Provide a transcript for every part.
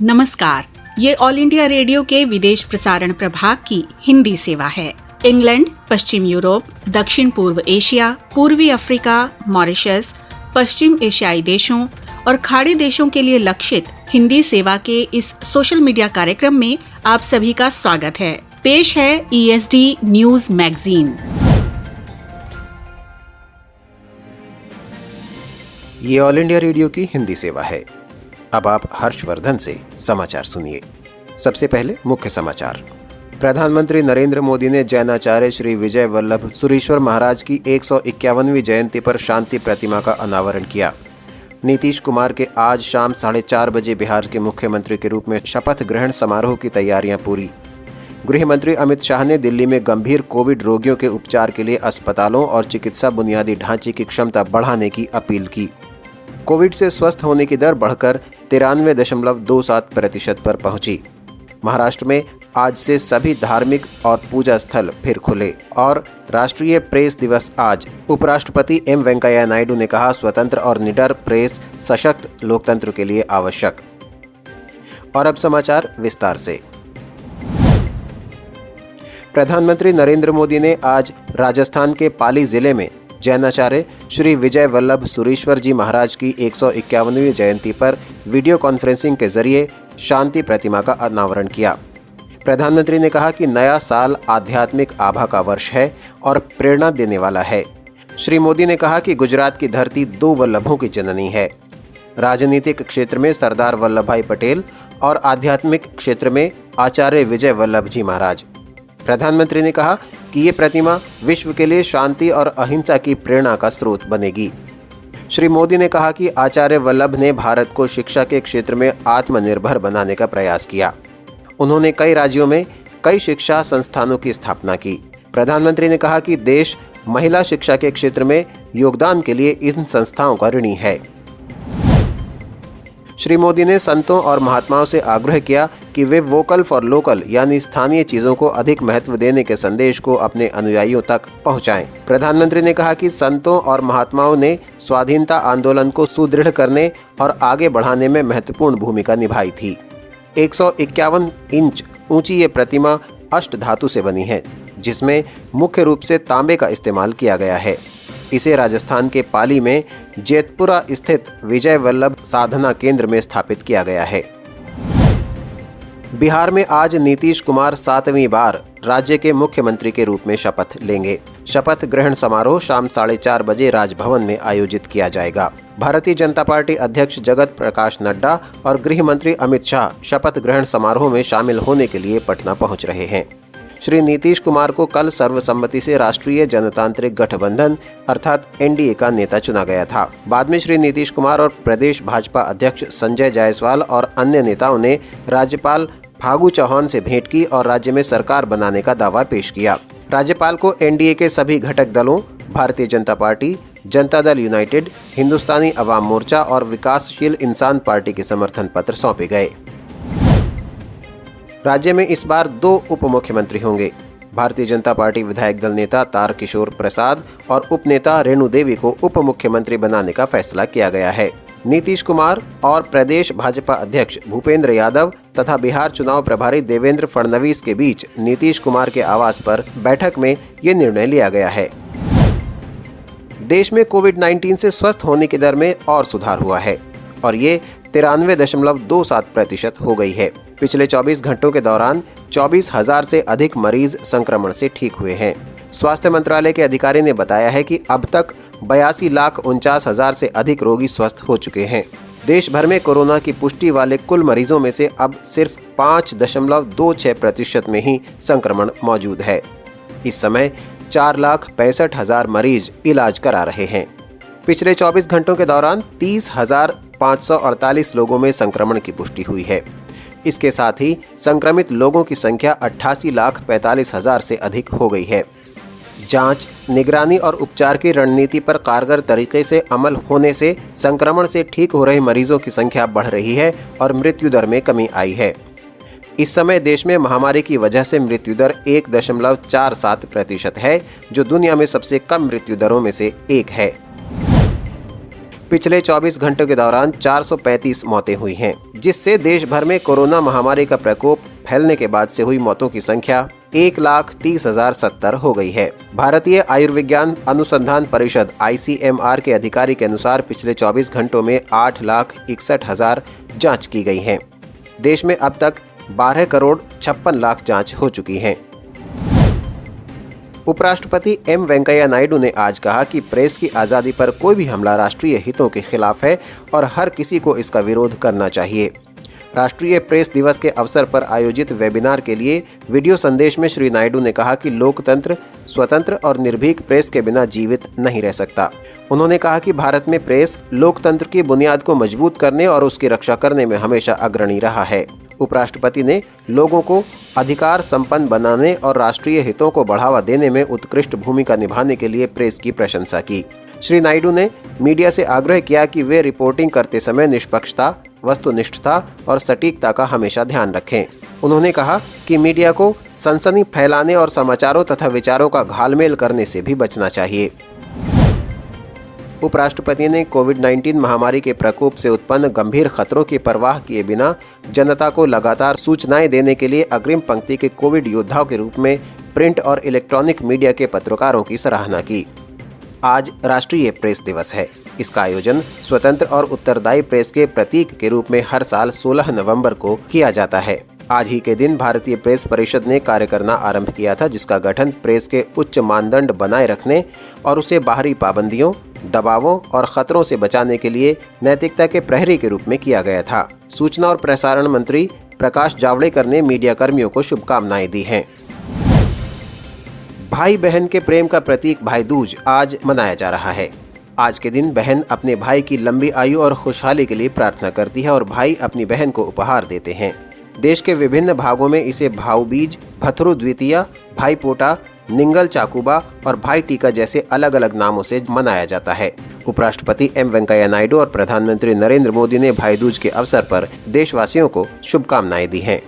नमस्कार, ये all India radio के विदेश प्रसारण प्रभाग की हिंदी सेवा है। इंग्लैंड, पश्चिम यूरोप, दक्षिण पूर्व एशिया, पूर्वी अफ्रीका, मॉरिशस, पश्चिम एशियाई देशों और खाड़ी देशों के लिए लक्षित हिंदी सेवा के इस सोशल मीडिया कार्यक्रम में आप सभी का स्वागत है। पेश है ESD न्यूज मैगजीन। ये ऑल इंडिया रेडियो की हिंदी सेवा है। अब आप हर्षवर्धन से समाचार सुनिए। सबसे पहले मुख्य समाचार। प्रधानमंत्री नरेंद्र मोदी ने जैनाचार्य श्री विजय वल्लभ सुरीश्वर महाराज की 151वीं जयंती पर शांति प्रतिमा का अनावरण किया। नीतीश कुमार के आज शाम 4:30 बजे बिहार के मुख्यमंत्री के रूप में शपथ ग्रहण समारोह की तैयारियां पूरी। गृह मंत्री अमित शाह ने दिल्ली में गंभीर कोविड रोगियों के उपचार के लिए अस्पतालों और चिकित्सा बुनियादी ढांचे की क्षमता बढ़ाने की अपील की। कोविड से स्वस्थ होने की दर बढ़कर 93.27% पर पहुंची। महाराष्ट्र में आज से सभी धार्मिक और पूजा स्थल फिर खुले और राष्ट्रीय प्रेस दिवस आज। उपराष्ट्रपति एम वेंकैया नायडू ने कहा, स्वतंत्र और निडर प्रेस सशक्त लोकतंत्र के लिए आवश्यक। और अब समाचार विस्तार से। प्रधानमंत्री नरेंद्र मोदी ने आज राजस्थान के पाली जिले में जैनाचार्य श्री विजय वल्लभ सुरीश्वर जी महाराज की 151वीं जयंती पर वीडियो कॉन्फ्रेंसिंग के जरिए शांति प्रतिमा का अनावरण किया। प्रधानमंत्री ने कहा कि नया साल आध्यात्मिक आभा का वर्ष है और प्रेरणा देने वाला है। श्री मोदी ने कहा कि गुजरात की धरती 2 वल्लभों की जननी है। राजनीतिक क्षेत्र में सरदार वल्लभ भाई पटेल और आध्यात्मिक क्षेत्र में आचार्य विजय वल्लभ जी महाराज। प्रधानमंत्री ने कहा कि ये प्रतिमा विश्व के लिए शांति और अहिंसा की प्रेरणा का स्रोत बनेगी। श्री मोदी ने कहा कि आचार्य वल्लभ ने भारत को शिक्षा के क्षेत्र में आत्मनिर्भर बनाने का प्रयास किया। उन्होंने कई राज्यों में कई शिक्षा संस्थानों की स्थापना की। प्रधानमंत्री ने कहा कि देश महिला शिक्षा के क्षेत्र में योगदान के लिए इन संस्थाओं का ऋणी है। श्री मोदी ने संतों और महात्माओं से आग्रह किया कि वे वोकल फॉर लोकल यानी स्थानीय चीजों को अधिक महत्व देने के संदेश को अपने अनुयायियों तक पहुंचाएं। प्रधानमंत्री ने कहा कि संतों और महात्माओं ने स्वाधीनता आंदोलन को सुदृढ़ करने और आगे बढ़ाने में महत्वपूर्ण भूमिका निभाई थी। 151 इंच ऊंची ये प्रतिमा अष्ट धातु से बनी है, जिसमें मुख्य रूप से तांबे का इस्तेमाल किया गया है। इसे राजस्थान के पाली में जेतपुरा स्थित विजय वल्लभ साधना केंद्र में स्थापित किया गया है। बिहार में आज नीतीश कुमार 7वीं बार राज्य के मुख्यमंत्री के रूप में शपथ लेंगे। शपथ ग्रहण समारोह शाम 4:30 बजे राजभवन में आयोजित किया जाएगा। भारतीय जनता पार्टी अध्यक्ष जगत प्रकाश नड्डा और गृह मंत्री अमित शाह शपथ ग्रहण समारोह में शामिल होने के लिए पटना पहुंच रहे हैं। श्री नीतीश कुमार को कल सर्वसम्मति से राष्ट्रीय जनतांत्रिक गठबंधन अर्थात NDA का नेता चुना गया था। बाद में श्री नीतीश कुमार और प्रदेश भाजपा अध्यक्ष संजय जायसवाल और अन्य नेताओं ने राज्यपाल फागू चौहान से भेंट की और राज्य में सरकार बनाने का दावा पेश किया। राज्यपाल को NDA के सभी घटक दलों भारतीय जनता पार्टी, जनता दल यूनाइटेड, हिंदुस्तानी अवाम मोर्चा और विकासशील इंसान पार्टी के समर्थन पत्र सौंपे गए। राज्य में इस बार 2 उप मुख्यमंत्री होंगे। भारतीय जनता पार्टी विधायक दल नेता तारकिशोर प्रसाद और उप नेता रेणु देवी को उप मुख्यमंत्री बनाने का फैसला किया गया है। नीतीश कुमार और प्रदेश भाजपा अध्यक्ष भूपेंद्र यादव तथा बिहार चुनाव प्रभारी देवेंद्र फडणवीस के बीच नीतीश कुमार के आवास पर बैठक में ये निर्णय लिया गया है। देश में कोविड-19 से स्वस्थ होने की दर में और सुधार हुआ है और ये 93.27% हो गई है। पिछले 24 घंटों के दौरान 24,000 से अधिक मरीज संक्रमण से ठीक हुए हैं। स्वास्थ्य मंत्रालय के अधिकारी ने बताया है कि अब तक 82,49,000 से अधिक रोगी स्वस्थ हो चुके हैं। देश भर में कोरोना की पुष्टि वाले कुल मरीजों में से अब सिर्फ 5.26% में ही संक्रमण मौजूद है। इस समय 4,65,000 मरीज इलाज करा रहे हैं। पिछले 24 घंटों के दौरान 30,548 लोगों में संक्रमण की पुष्टि हुई है। इसके साथ ही संक्रमित लोगों की संख्या 88,45,000 से अधिक हो गई है। जांच, निगरानी और उपचार की रणनीति पर कारगर तरीके से अमल होने से संक्रमण से ठीक हो रहे मरीजों की संख्या बढ़ रही है और मृत्यु दर में कमी आई है। इस समय देश में महामारी की वजह से मृत्यु दर 1.47% है, जो दुनिया में सबसे कम मृत्यु दरों में से एक है। पिछले 24 घंटों के दौरान 435 मौतें हुई हैं, जिससे देश भर में कोरोना महामारी का प्रकोप फैलने के बाद से हुई मौतों की संख्या 1,30,070 हो गई है। भारतीय आयुर्विज्ञान अनुसंधान परिषद ICMR के अधिकारी के अनुसार पिछले 24 घंटों में 8,61,000 जांच की गई हैं। देश में अब तक 12,56,00,000 जांच हो चुकी हैं। उपराष्ट्रपति M वेंकैया नायडू ने आज कहा कि प्रेस की आज़ादी पर कोई भी हमला राष्ट्रीय हितों के खिलाफ है और हर किसी को इसका विरोध करना चाहिए। राष्ट्रीय प्रेस दिवस के अवसर पर आयोजित वेबिनार के लिए वीडियो संदेश में श्री नायडू ने कहा कि लोकतंत्र स्वतंत्र और निर्भीक प्रेस के बिना जीवित नहीं रह सकता। उन्होंने कहा कि भारत में प्रेस लोकतंत्र की बुनियाद को मजबूत करने और उसकी रक्षा करने में हमेशा अग्रणी रहा है। उपराष्ट्रपति ने लोगों को अधिकार संपन्न बनाने और राष्ट्रीय हितों को बढ़ावा देने में उत्कृष्ट भूमिका निभाने के लिए प्रेस की प्रशंसा की। श्री नायडू ने मीडिया से आग्रह किया कि वे रिपोर्टिंग करते समय निष्पक्षता, वस्तुनिष्ठता और सटीकता का हमेशा ध्यान रखें। उन्होंने कहा कि मीडिया को सनसनी फैलाने और समाचारों तथा विचारों का घालमेल करने से भी बचना चाहिए। उपराष्ट्रपति ने कोविड-19 महामारी के प्रकोप से उत्पन्न गंभीर खतरों की परवाह किए बिना जनता को लगातार सूचनाएं देने के लिए अग्रिम पंक्ति के कोविड योद्धाओं के रूप में प्रिंट और इलेक्ट्रॉनिक मीडिया के पत्रकारों की सराहना की। आज राष्ट्रीय प्रेस दिवस है। इसका आयोजन स्वतंत्र और उत्तरदायी प्रेस के प्रतीक के रूप में हर साल 16 नवंबर को किया जाता है। आज ही के दिन भारतीय प्रेस परिषद ने कार्य करना आरंभ किया था, जिसका गठन प्रेस के उच्च मानदंड बनाए रखने और उसे बाहरी पाबंदियों, दबावों और खतरों से बचाने के लिए नैतिकता के प्रहरी के रूप में किया गया था। सूचना और प्रसारण मंत्री प्रकाश जावड़ेकर ने मीडिया कर्मियों को शुभकामनाएं दी हैं। भाई बहन के प्रेम का प्रतीक भाई दूज आज मनाया जा रहा है। आज के दिन बहन अपने भाई की लंबी आयु और खुशहाली के लिए प्रार्थना करती है और भाई अपनी बहन को उपहार देते हैं। देश के विभिन्न भागों में इसे भाऊ बीज, भथरू द्वितीया, भाई पोटा, निंगल चाकुबा और भाई टीका जैसे अलग अलग नामों से मनाया जाता है। उपराष्ट्रपति M वेंकैया नायडू और प्रधानमंत्री नरेंद्र मोदी ने भाई दूज के अवसर पर देशवासियों को शुभकामनाएं दी हैं।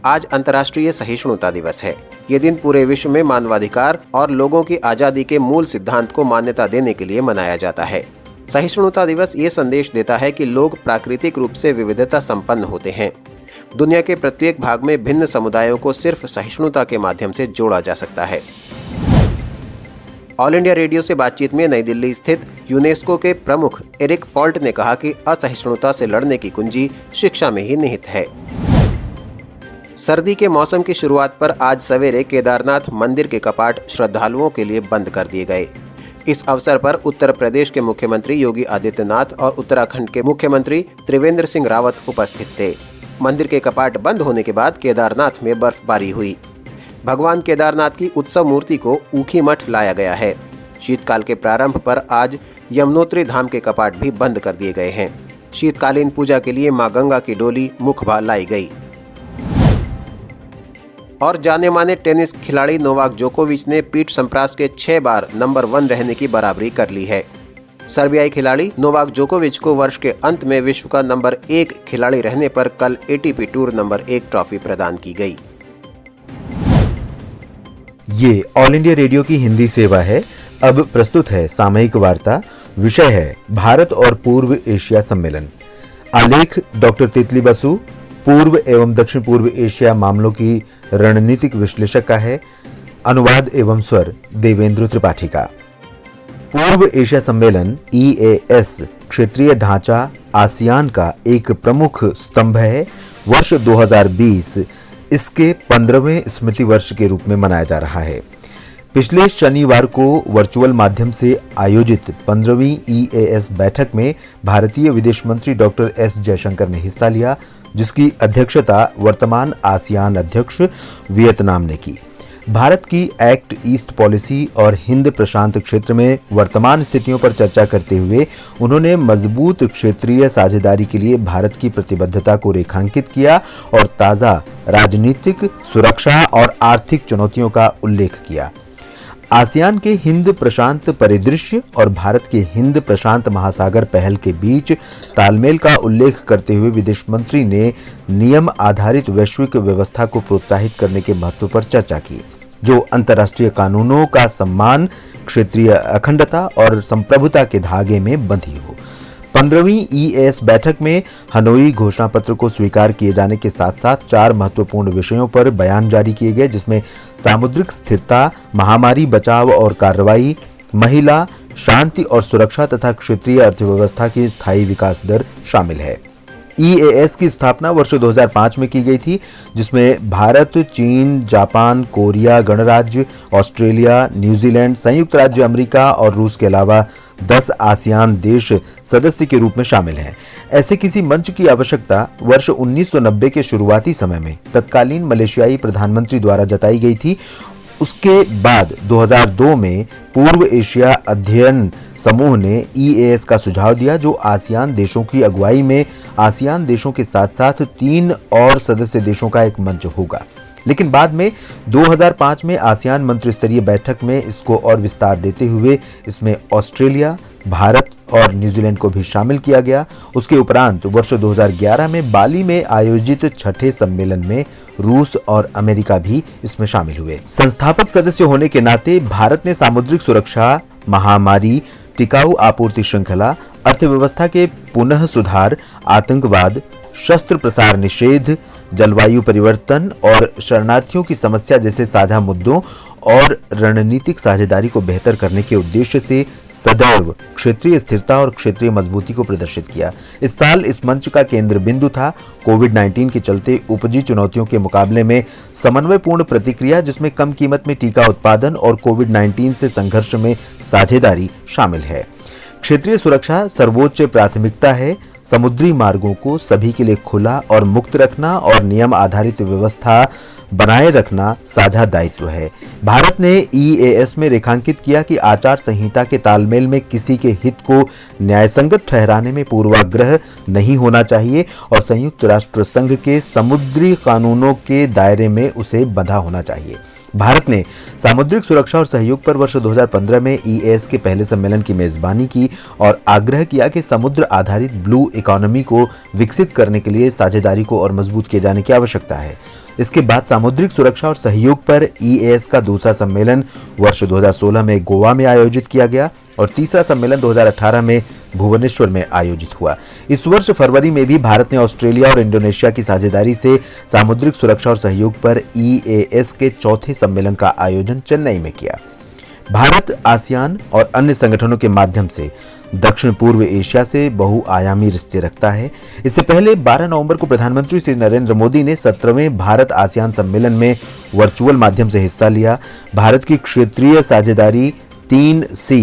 आज अंतर्राष्ट्रीय सहिष्णुता दिवस है। ये दिन पूरे विश्व में मानवाधिकार और लोगों की आजादी के मूल सिद्धांत को मान्यता देने के लिए मनाया जाता है। सहिष्णुता दिवस ये संदेश देता है कि लोग प्राकृतिक रूप से विविधता संपन्न होते हैं। दुनिया के प्रत्येक भाग में भिन्न समुदायों को सिर्फ सहिष्णुता के माध्यम से जोड़ा जा सकता है। ऑल इंडिया रेडियो से बातचीत में नई दिल्ली स्थित यूनेस्को के प्रमुख एरिक फॉल्ट ने कहा कि असहिष्णुता से लड़ने की कुंजी शिक्षा में ही निहित है। सर्दी के मौसम की शुरुआत पर आज सवेरे केदारनाथ मंदिर के कपाट श्रद्धालुओं के लिए बंद कर दिए गए। इस अवसर पर उत्तर प्रदेश के मुख्यमंत्री योगी आदित्यनाथ और उत्तराखंड के मुख्यमंत्री त्रिवेंद्र सिंह रावत उपस्थित थे। मंदिर के कपाट बंद होने के बाद केदारनाथ में बर्फबारी हुई। भगवान केदारनाथ की उत्सव मूर्ति को ऊखीमठ लाया गया है। शीतकाल के प्रारंभ पर आज यमुनोत्री धाम के कपाट भी बंद कर दिए गए हैं। शीतकालीन पूजा के लिए मां गंगा की डोली मुखबा लाई गई। और जाने माने टेनिस खिलाड़ी नोवाक जोकोविच ने पीट सम्प्रास के 6 बार नंबर 1 रहने की बराबरी कर ली है। सर्बियाई खिलाड़ी नोवाक जोकोविच को वर्ष के अंत में विश्व का नंबर 1 खिलाड़ी रहने पर कल ATP टूर नंबर 1 ट्रॉफी प्रदान की गई। ये ऑल इंडिया रेडियो की हिंदी सेवा है। अब प्रस्तुत है सामयिक वार्ता। विषय है भारत और पूर्व एशिया सम्मेलन। आलेख डॉक्टर तितली बसु, पूर्व एवं दक्षिण पूर्व एशिया मामलों की रणनीतिक विश्लेषक का है। अनुवाद एवं स्वर देवेंद्र त्रिपाठी का। पूर्व एशिया सम्मेलन EAS क्षेत्रीय ढांचा आसियान का एक प्रमुख स्तंभ है। वर्ष 2020 इसके 15वें स्मृति वर्ष के रूप में मनाया जा रहा है। पिछले शनिवार को वर्चुअल माध्यम से आयोजित 15वीं EAS बैठक में भारतीय विदेश मंत्री डॉक्टर S जयशंकर ने हिस्सा लिया, जिसकी अध्यक्षता वर्तमान आसियान अध्यक्ष वियतनाम ने की। भारत की एक्ट ईस्ट पॉलिसी और हिंद प्रशांत क्षेत्र में वर्तमान स्थितियों पर चर्चा करते हुए उन्होंने मजबूत क्षेत्रीय साझेदारी के लिए भारत की प्रतिबद्धता को रेखांकित किया और ताज़ा राजनीतिक, सुरक्षा और आर्थिक चुनौतियों का उल्लेख किया। आसियान के हिंद प्रशांत परिदृश्य और भारत के हिंद प्रशांत महासागर पहल के बीच तालमेल का उल्लेख करते हुए विदेश मंत्री ने नियम आधारित वैश्विक व्यवस्था को प्रोत्साहित करने के महत्व पर चर्चा की। जो अंतर्राष्ट्रीय कानूनों का सम्मान, क्षेत्रीय अखंडता और संप्रभुता के धागे में बंधी हो। 15वीं EAS बैठक में हनोई घोषणा पत्र को स्वीकार किए जाने के साथ साथ 4 महत्वपूर्ण विषयों पर बयान जारी किए गए, जिसमें सामुद्रिक स्थिरता, महामारी बचाव और कार्रवाई, महिला, शांति और सुरक्षा तथा क्षेत्रीय अर्थव्यवस्था की स्थायी विकास दर शामिल है। EAS की स्थापना वर्ष 2005 में की गई थी, जिसमें भारत, चीन, जापान, कोरिया गणराज्य, ऑस्ट्रेलिया, न्यूजीलैंड, संयुक्त राज्य अमेरिका और रूस के अलावा 10 आसियान देश सदस्य के रूप में शामिल हैं। ऐसे किसी मंच की आवश्यकता वर्ष 1990 के शुरुआती समय में तत्कालीन मलेशियाई प्रधानमंत्री द्वारा जताई गई थी। उसके बाद 2002 में पूर्व एशिया अध्ययन समूह ने EAS का सुझाव दिया, जो आसियान देशों की अगुवाई में आसियान देशों के साथ साथ 3 और सदस्य देशों का एक मंच होगा। लेकिन बाद में 2005 में आसियान मंत्रिस्तरीय बैठक में इसको और विस्तार देते हुए इसमें ऑस्ट्रेलिया, भारत और न्यूजीलैंड को भी शामिल किया गया। उसके उपरांत वर्ष 2011 में बाली में आयोजित छठे सम्मेलन में रूस और अमेरिका भी इसमें शामिल हुए। संस्थापक सदस्य होने के नाते भारत ने सामुद्रिक सुरक्षा, महामारी, टिकाऊ आपूर्ति श्रृंखला, अर्थव्यवस्था के पुनः सुधार, आतंकवाद, शस्त्र प्रसार निषेध, जलवायु परिवर्तन और शरणार्थियों की समस्या जैसे साझा मुद्दों और रणनीतिक साझेदारी को बेहतर करने के उद्देश्य से सदैव क्षेत्रीय स्थिरता और क्षेत्रीय मजबूती को प्रदर्शित किया। इस साल इस मंच का केंद्र बिंदु था कोविड-19 के चलते उपजी चुनौतियों के मुकाबले में समन्वयपूर्ण प्रतिक्रिया, जिसमें कम कीमत में टीका उत्पादन और कोविड-19 से संघर्ष में साझेदारी शामिल है। क्षेत्रीय सुरक्षा सर्वोच्च प्राथमिकता है। समुद्री मार्गों को सभी के लिए खुला और मुक्त रखना और नियम आधारित व्यवस्था बनाए रखना साझा दायित्व है। भारत ने EAS में रेखांकित किया कि आचार संहिता के तालमेल में किसी के हित को न्यायसंगत ठहराने में पूर्वाग्रह नहीं होना चाहिए और संयुक्त राष्ट्र संघ के समुद्री कानूनों के दायरे में उसे बंधा होना चाहिए। भारत ने सामुद्रिक सुरक्षा और सहयोग पर वर्ष 2015 में EAS के पहले सम्मेलन की मेजबानी की और आग्रह किया कि समुद्र आधारित ब्लू इकोनॉमी को विकसित करने के लिए साझेदारी को और मजबूत किए जाने की आवश्यकता है। इसके बाद सामुद्रिक सुरक्षा और सहयोग पर EAS का दूसरा सम्मेलन वर्ष 2016 में गोवा में आयोजित किया गया और तीसरा सम्मेलन 2018 में भुवनेश्वर में आयोजित हुआ। इस वर्ष फरवरी में भी भारत ने ऑस्ट्रेलिया और इंडोनेशिया की साझेदारी से सामुद्रिक सुरक्षा और सहयोग पर EAS के चौथे सम्मेलन का आयोजन चेन्नई में किया। भारत आसियान और अन्य संगठनों के माध्यम से दक्षिण पूर्व एशिया से बहुआयामी रिश्ते रखता है। इससे पहले 12 नवंबर को प्रधानमंत्री श्री नरेंद्र मोदी ने 17वें भारत आसियान सम्मेलन में वर्चुअल माध्यम से हिस्सा लिया। भारत की क्षेत्रीय साझेदारी 3C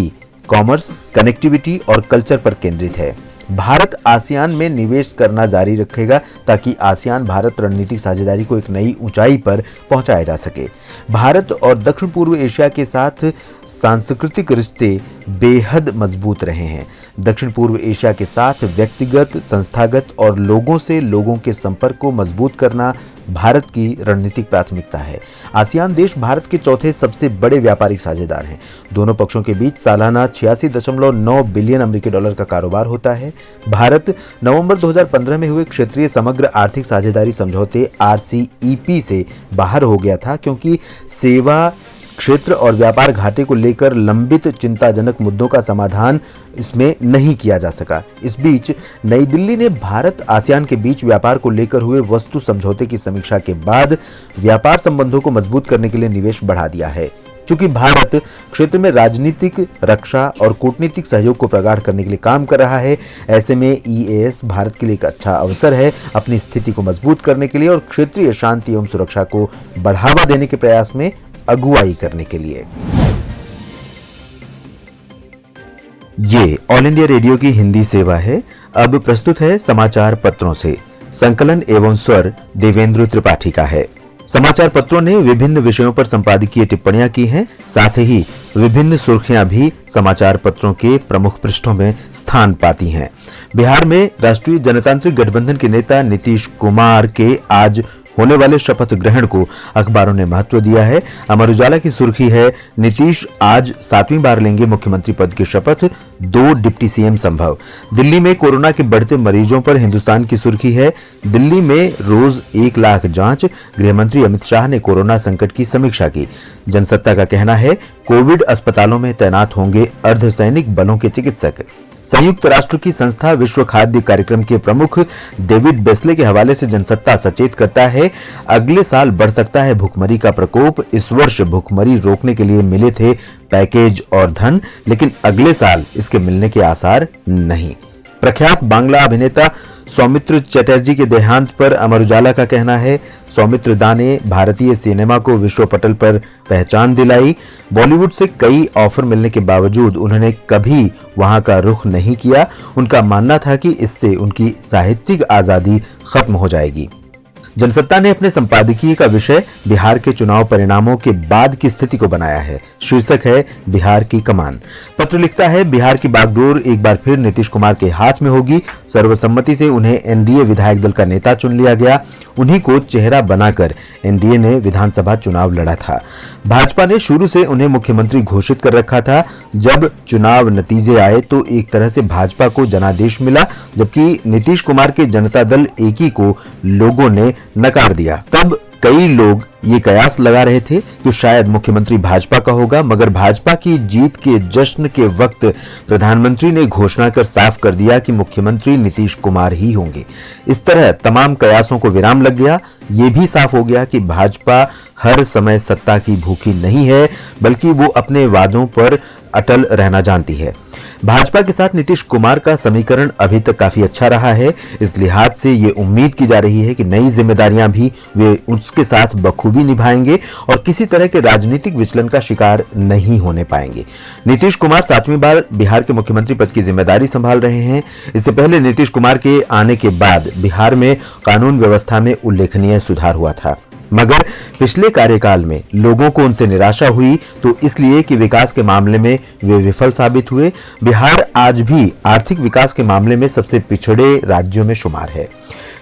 कॉमर्स, कनेक्टिविटी और कल्चर पर केंद्रित है। भारत आसियान में निवेश करना जारी रखेगा ताकि आसियान भारत रणनीतिक साझेदारी को एक नई ऊंचाई पर पहुंचाया जा सके। भारत और दक्षिण पूर्व एशिया के साथ सांस्कृतिक रिश्ते बेहद मजबूत रहे हैं। दक्षिण पूर्व एशिया के साथ व्यक्तिगत, संस्थागत और लोगों से लोगों के संपर्क को मजबूत करना भारत की रणनीतिक प्राथमिकता है। आसियान देश भारत के चौथे सबसे बड़े व्यापारिक साझेदार हैं। दोनों पक्षों के बीच सालाना 86.9 बिलियन अमेरिकी डॉलर का कारोबार होता है। भारत नवंबर 2015 में हुए क्षेत्रीय समग्र आर्थिक साझेदारी समझौते RCEP से बाहर हो गया था, क्योंकि सेवा क्षेत्र और व्यापार घाटे को लेकर लंबित चिंताजनक मुद्दों का समाधान इसमें नहीं किया जा सका। इस बीच नई दिल्ली ने भारत आसियान के बीच व्यापार को लेकर हुए वस्तु समझौते की समीक्षा के बाद व्यापार संबंधों को मजबूत करने के लिए निवेश बढ़ा दिया है। चूंकि भारत क्षेत्र में राजनीतिक, रक्षा और कूटनीतिक सहयोग को प्रगाढ़ करने के लिए काम कर रहा है, ऐसे में EAS भारत के लिए एक अच्छा अवसर है अपनी स्थिति को मजबूत करने के लिए और क्षेत्रीय शांति एवं सुरक्षा को बढ़ावा देने के प्रयास में अगुवाई करने के लिए। ये ऑल इंडिया रेडियो की हिंदी सेवा है। अब प्रस्तुत है समाचार पत्रों से। संकलन एवं स्वर देवेंद्र त्रिपाठी का है। समाचार पत्रों ने विभिन्न विषयों पर संपादकीय टिप्पणियां की हैं, साथ ही विभिन्न सुर्खियां भी समाचार पत्रों के प्रमुख पृष्ठों में स्थान पाती हैं। बिहार में राष्ट्रीय जनतांत्रिक गठबंधन के नेता नीतीश कुमार के आज होने वाले शपथ ग्रहण को अखबारों ने महत्व दिया है। अमर उजाला की सुर्खी है, नीतीश आज 7वीं बार लेंगे मुख्यमंत्री पद की शपथ, 2 डिप्टी सीएम संभव। दिल्ली में कोरोना के बढ़ते मरीजों पर हिंदुस्तान की सुर्खी है, दिल्ली में रोज 1 लाख जांच, गृहमंत्री अमित शाह ने कोरोना संकट की समीक्षा की। जनसत्ता का कहना है, कोविड अस्पतालों में तैनात होंगे अर्धसैनिक बलों के चिकित्सक। संयुक्त राष्ट्र की संस्था विश्व खाद्य कार्यक्रम के प्रमुख डेविड बेस्ले के हवाले से जनसत्ता सचेत करता है, अगले साल बढ़ सकता है भुखमरी का प्रकोप। इस वर्ष भुखमरी रोकने के लिए मिले थे पैकेज और धन, लेकिन अगले साल इसके मिलने के आसार नहीं। प्रख्यात बांग्ला अभिनेता सौमित्र चटर्जी के देहांत पर अमर उजाला का कहना है, सौमित्र दा ने भारतीय सिनेमा को विश्व पटल पर पहचान दिलाई। बॉलीवुड से कई ऑफर मिलने के बावजूद उन्होंने कभी वहां का रुख नहीं किया। उनका मानना था कि इससे उनकी साहित्यिक आजादी खत्म हो जाएगी। जनसत्ता ने अपने संपादकीय का विषय बिहार के चुनाव परिणामों के बाद की स्थिति को बनाया है। शीर्षक है, बिहार की कमान। पत्र लिखता है, बिहार की बागडोर एक बार फिर नीतीश कुमार के हाथ में होगी। सर्वसम्मति से उन्हें एनडीए विधायक दल का नेता चुन लिया गया। उन्हीं को चेहरा बनाकर एनडीए ने विधानसभा चुनाव लड़ा था। भाजपा ने शुरू से उन्हें मुख्यमंत्री घोषित कर रखा था। जब चुनाव नतीजे आए तो एक तरह से भाजपा को जनादेश मिला, जबकि नीतीश कुमार के जनता दल एकी को लोगों ने नकार दिया। तब कई लोग ये कयास लगा रहे थे कि शायद मुख्यमंत्री भाजपा का होगा, मगर भाजपा की जीत के जश्न के वक्त प्रधानमंत्री ने घोषणा कर साफ कर दिया कि मुख्यमंत्री नीतीश कुमार ही होंगे। इस तरह तमाम कयासों को विराम लग गया। ये भी साफ हो गया कि भाजपा हर समय सत्ता की भूखी नहीं है, बल्कि वो अपने वादों पर अटल रहना जानती है। भाजपा के साथ नीतीश कुमार का समीकरण अभी तक काफी अच्छा रहा है। इस लिहाज से ये उम्मीद की जा रही है कि नई जिम्मेदारियां भी वे उसके साथ बखूबी निभाएंगे और किसी तरह के राजनीतिक विचलन का शिकार नहीं होने पाएंगे। नीतीश कुमार 7वीं बार बिहार के मुख्यमंत्री पद की जिम्मेदारी संभाल रहे हैं। इससे पहले नीतीश कुमार के आने के बाद बिहार में कानून व्यवस्था में उल्लेखनीय सुधार हुआ था, मगर पिछले कार्यकाल में लोगों को उनसे निराशा हुई, तो इसलिए कि विकास के मामले में वे विफल साबित हुए। बिहार आज भी आर्थिक विकास के मामले में सबसे पिछड़े राज्यों में शुमार है।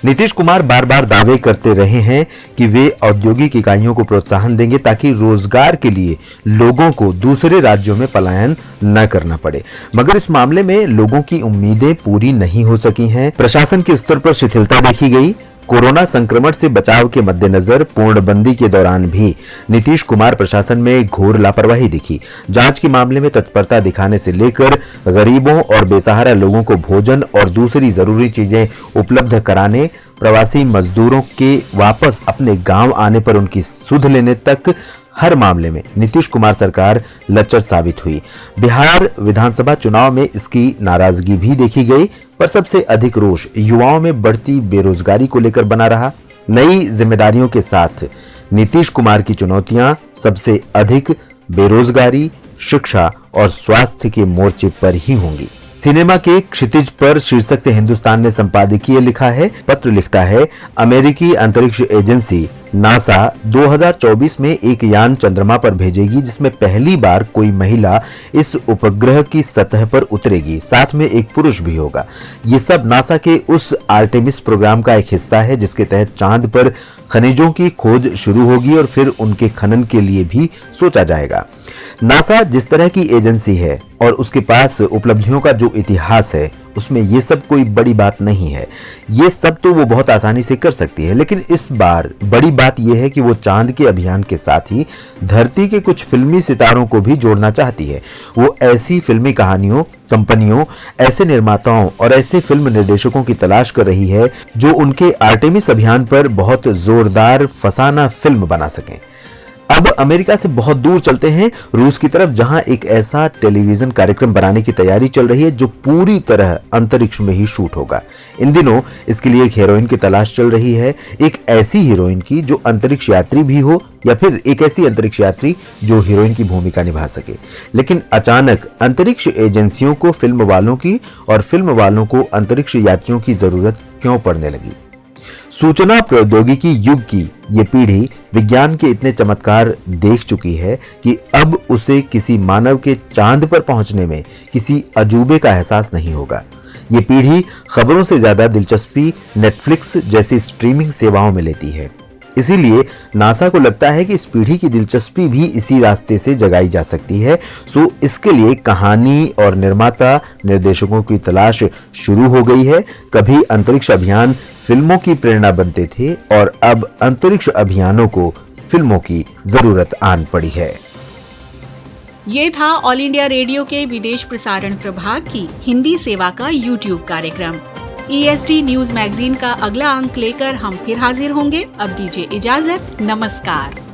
नीतीश कुमार बार बार दावे करते रहे हैं कि वे औद्योगिक इकाइयों को प्रोत्साहन देंगे ताकि रोजगार के लिए लोगों को दूसरे राज्यों में पलायन न करना पड़े, मगर इस मामले में लोगों की उम्मीदें पूरी नहीं हो सकी हैं। प्रशासन के स्तर पर शिथिलता देखी गई। कोरोना संक्रमण से बचाव के मद्देनजर पूर्णबंदी के दौरान भी नीतीश कुमार प्रशासन में घोर लापरवाही दिखी। जांच के मामले में तत्परता दिखाने से लेकर गरीबों और बेसहारा लोगों को भोजन और दूसरी जरूरी चीजें उपलब्ध कराने, प्रवासी मजदूरों के वापस अपने गांव आने पर उनकी सुध लेने तक हर मामले में नीतीश कुमार सरकार लच्चर साबित हुई। बिहार विधानसभा चुनाव में इसकी नाराजगी भी देखी गई, पर सबसे अधिक रोष युवाओं में बढ़ती बेरोजगारी को लेकर बना रहा। नई जिम्मेदारियों के साथ नीतीश कुमार की चुनौतियां सबसे अधिक बेरोजगारी, शिक्षा और स्वास्थ्य के मोर्चे पर ही होंगी। सिनेमा के क्षितिज पर शीर्षक से हिंदुस्तान ने संपादकीय लिखा है। पत्र लिखता है, अमेरिकी अंतरिक्ष एजेंसी नासा 2024 में एक यान चंद्रमा पर भेजेगी, जिसमें पहली बार कोई महिला इस उपग्रह की सतह पर उतरेगी, साथ में एक पुरुष भी होगा। ये सब नासा के उस आर्टेमिस प्रोग्राम का एक हिस्सा है जिसके तहत चांद पर खनिजों की खोज शुरू होगी और फिर उनके खनन के लिए भी सोचा जाएगा। नासा जिस तरह की एजेंसी है और उसके पास उपलब्धियों का जो इतिहास है, उसमें ये सब कोई बड़ी बात नहीं है। ये सब तो वो बहुत आसानी से कर सकती है, लेकिन इस बार बड़ी बात यह है कि वो चांद के अभियान के साथ ही धरती के कुछ फिल्मी सितारों को भी जोड़ना चाहती है। वो ऐसी फिल्मी कहानियों, कंपनियों, ऐसे निर्माताओं और ऐसे फिल्म निर्देशकों की तलाश कर रही है जो उनके आर्टेमिस अभियान पर बहुत जोरदार फसाना फिल्म बना सकें। अब अमेरिका से बहुत दूर चलते हैं रूस की तरफ, जहां एक ऐसा टेलीविजन कार्यक्रम बनाने की तैयारी चल रही है जो पूरी तरह अंतरिक्ष में ही शूट होगा। इन दिनों इसके लिए एक हीरोइन की तलाश चल रही है, एक ऐसी हीरोइन की जो अंतरिक्ष यात्री भी हो या फिर एक ऐसी अंतरिक्ष यात्री जो हीरोइन की भूमिका निभा सके। लेकिन अचानक अंतरिक्ष एजेंसियों को फिल्म वालों की और फिल्म वालों को अंतरिक्ष यात्रियों की जरूरत क्यों पड़ने लगी? सूचना प्रौद्योगिकी युग की ये पीढ़ी विज्ञान के इतने चमत्कार देख चुकी है कि अब उसे किसी मानव के चांद पर पहुंचने में किसी अजूबे का एहसास नहीं होगा। ये पीढ़ी खबरों से ज्यादा दिलचस्पी नेटफ्लिक्स जैसी स्ट्रीमिंग सेवाओं में लेती है। इसीलिए नासा को लगता है कि इस पीढ़ी की दिलचस्पी भी इसी रास्ते से जगाई जा सकती है। सो इसके लिए कहानी और निर्माता निर्देशकों की तलाश शुरू हो गई है। कभी अंतरिक्ष अभियान फिल्मों की प्रेरणा बनते थे और अब अंतरिक्ष अभियानों को फिल्मों की जरूरत आन पड़ी है। ये था ऑल इंडिया रेडियो के विदेश प्रसारण प्रभाग की हिंदी सेवा का YouTube कार्यक्रम। ESD न्यूज मैगजीन का अगला अंक लेकर हम फिर हाजिर होंगे। अब दीजिए इजाजत, नमस्कार।